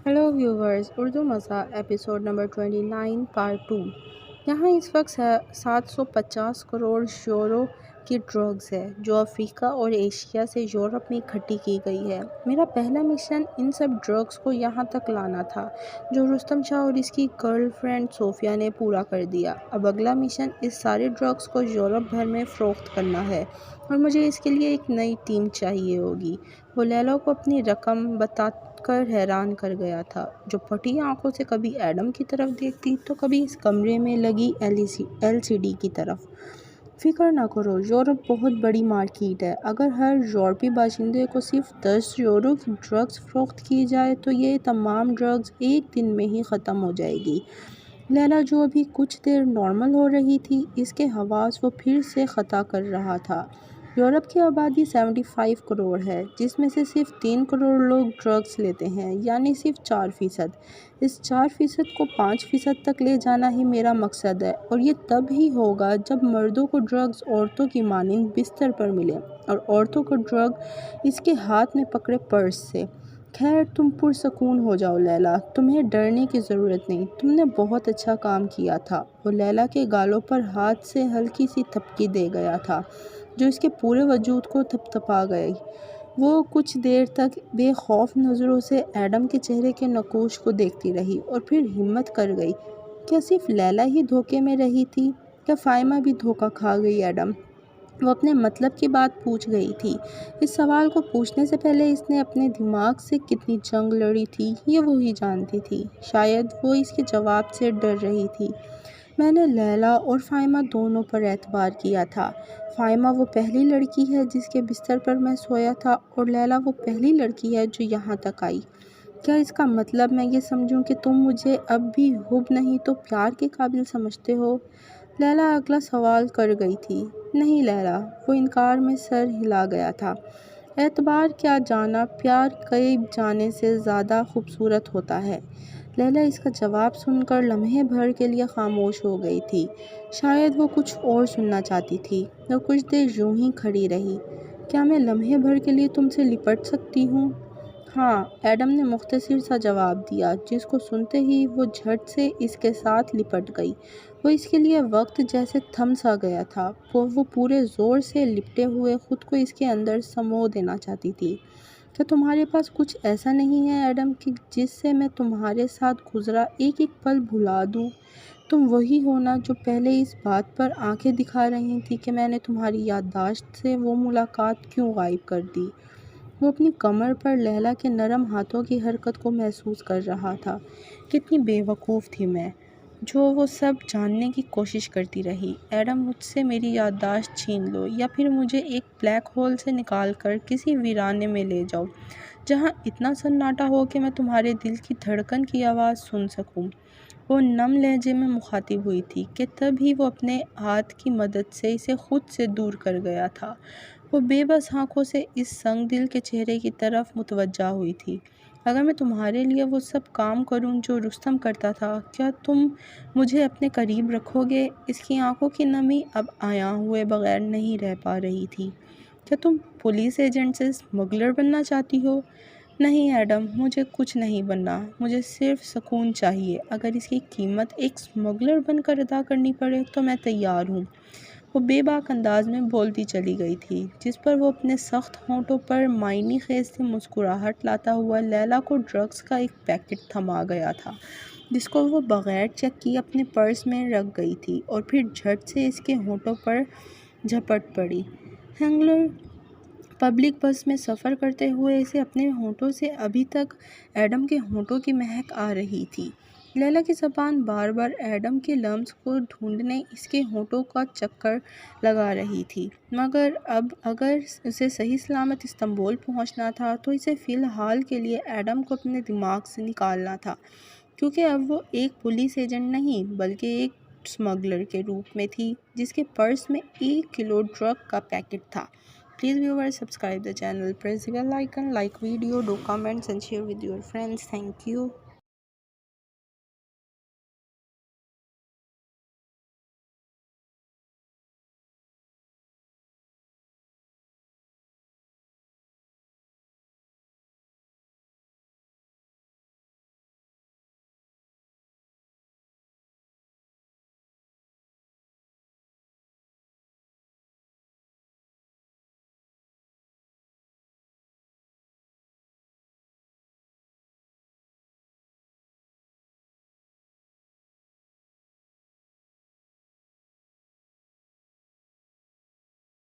Hello viewers, Urdu मज़ा episode number 29 part 2। यहाँ इस वक्त 750 करोड़ यूरो की ड्रग्स है जो अफ्रीका और एशिया से यूरोप में इकट्ठी की गई है। मेरा पहला मिशन इन सब ड्रग्स को यहाँ तक लाना था, जो रुस्तम शाह और इसकी गर्लफ्रेंड सोफिया ने पूरा कर दिया। अब अगला मिशन इस सारे ड्रग्स को यूरोप भर में फ़रोख्त करना है और मुझे इसके लिए एक नई टीम चाहिए होगी। वो लैला को अपनी रकम बताकर हैरान कर गया था, जो फटी आंखों से कभी एडम की तरफ देखती तो कभी इस कमरे में लगी एलसीडी की तरफ। फिक्र ना करो, यूरोप बहुत बड़ी मार्केट है। अगर हर यूरोपीय बाशिंदे को सिर्फ 10 यूरो की ड्रग्स फ़रोख्त की जाए तो ये तमाम ड्रग्स एक दिन में ही ख़त्म हो जाएगी। लैला, जो अभी कुछ देर नॉर्मल हो रही थी, इसके हवास वो फिर से ख़ता कर रहा था। यूरोप की आबादी 75 करोड़ है, जिसमें से सिर्फ 3 करोड़ लोग ड्रग्स लेते हैं, यानी सिर्फ 4%। इस 4% को 5% तक ले जाना ही मेरा मकसद है, और ये तब ही होगा जब मर्दों को ड्रग्स औरतों की मानिंद बिस्तर पर मिले और औरतों को ड्रग इसके हाथ में पकड़े पर्स से। खैर, तुम पुरसकून हो जाओ लैला, तुम्हें डरने की ज़रूरत नहीं। तुमने बहुत अच्छा काम किया था। वो लैला के गालों पर हाथ से हल्की सी थपकी दे गया था, जो इसके पूरे वजूद को थपथपा गई। वो कुछ देर तक बेखौफ नज़रों से एडम के चेहरे के नकूश को देखती रही और फिर हिम्मत कर गई। क्या सिर्फ लैला ही धोखे में रही थी? क्या फ़ाहिमा भी धोखा खा गई? एडम वो अपने मतलब की बात पूछ गई थी। इस सवाल को पूछने से पहले इसने अपने दिमाग से कितनी जंग लड़ी थी, ये वो ही जानती थी। शायद वो इसके जवाब से डर रही थी। मैंने लैला और फ़ाहिमा दोनों पर एतबार किया था। फ़ाहिमा वो पहली लड़की है जिसके बिस्तर पर मैं सोया था, और लैला वो पहली लड़की है जो यहाँ तक आई। क्या इसका मतलब मैं ये समझूं कि तुम मुझे अब भी हुब नहीं तो प्यार के काबिल समझते हो? लैला अगला सवाल कर गई थी। नहीं लैला, वो इनकार में सर हिला गया था। एतबार क्या जाना, प्यार कई जाने से ज़्यादा खूबसूरत होता है। लैला इसका जवाब सुनकर लम्हे भर के लिए खामोश हो गई थी। शायद वो कुछ और सुनना चाहती थी। वो कुछ देर यूं ही खड़ी रही। क्या मैं लम्हे भर के लिए तुमसे लिपट सकती हूँ? हाँ, एडम ने मुख्तसर सा जवाब दिया, जिसको सुनते ही वो झट से इसके साथ लिपट गई। वो इसके लिए वक्त जैसे थम सा गया था। वो पूरे ज़ोर से लिपटे हुए खुद को इसके अंदर समो देना चाहती थी। क्या तुम्हारे पास कुछ ऐसा नहीं है एडम कि जिससे मैं तुम्हारे साथ गुजरा एक एक पल भुला दूँ? तुम वही हो ना जो पहले इस बात पर आंखें दिखा रही थी कि मैंने तुम्हारी याददाश्त से वो मुलाकात क्यों गायब कर दी? वो अपनी कमर पर लैला के नरम हाथों की हरकत को महसूस कर रहा था। कितनी बेवकूफ़ थी मैं, जो वो सब जानने की कोशिश करती रही। एडम, मुझसे मेरी याददाश्त छीन लो या फिर मुझे एक ब्लैक होल से निकाल कर किसी वीराने में ले जाओ, जहाँ इतना सन्नाटा हो कि मैं तुम्हारे दिल की धड़कन की आवाज़ सुन सकूं। वो नम लहजे में मुखातिब हुई थी कि तभी वो अपने हाथ की मदद से इसे खुद से दूर कर गया था। वो बेबस आँखों से इस संग दिल के चेहरे की तरफ मुतवज्जा हुई थी। अगर मैं तुम्हारे लिए वो सब काम करूं जो रुस्तम करता था, क्या तुम मुझे अपने करीब रखोगे? इसकी आंखों की नमी अब आया हुए बगैर नहीं रह पा रही थी। क्या तुम पुलिस एजेंट से स्मगलर बनना चाहती हो? नहीं एडम, मुझे कुछ नहीं बनना। मुझे सिर्फ सुकून चाहिए। अगर इसकी कीमत एक स्मगलर बनकर अदा करनी पड़े तो मैं तैयार हूँ। वो बेबाक अंदाज में बोलती चली गई थी, जिस पर वो अपने सख्त होंठों पर मायनी खेज से मुस्कुराहट लाता हुआ लैला को ड्रग्स का एक पैकेट थमा गया था, जिसको वो बगैर चेक किए अपने पर्स में रख गई थी, और फिर झट से इसके होंठों पर झपट पड़ी। हैंगलर पब्लिक बस में सफ़र करते हुए इसे अपने होंठों से अभी तक एडम के होंठों की महक आ रही थी। लैला की ज़बान बार बार एडम के लम्स को ढूंढने इसके होंठों का चक्कर लगा रही थी, मगर अब अगर उसे सही सलामत इस्तांबुल पहुंचना था तो इसे फ़िलहाल के लिए एडम को अपने दिमाग से निकालना था, क्योंकि अब वो एक पुलिस एजेंट नहीं बल्कि एक स्मगलर के रूप में थी, जिसके पर्स में 1 किलो ड्रग का पैकेट था। Please viewers, subscribe the channel, press the bell icon, like video, do comments and share with your friends. Thank you.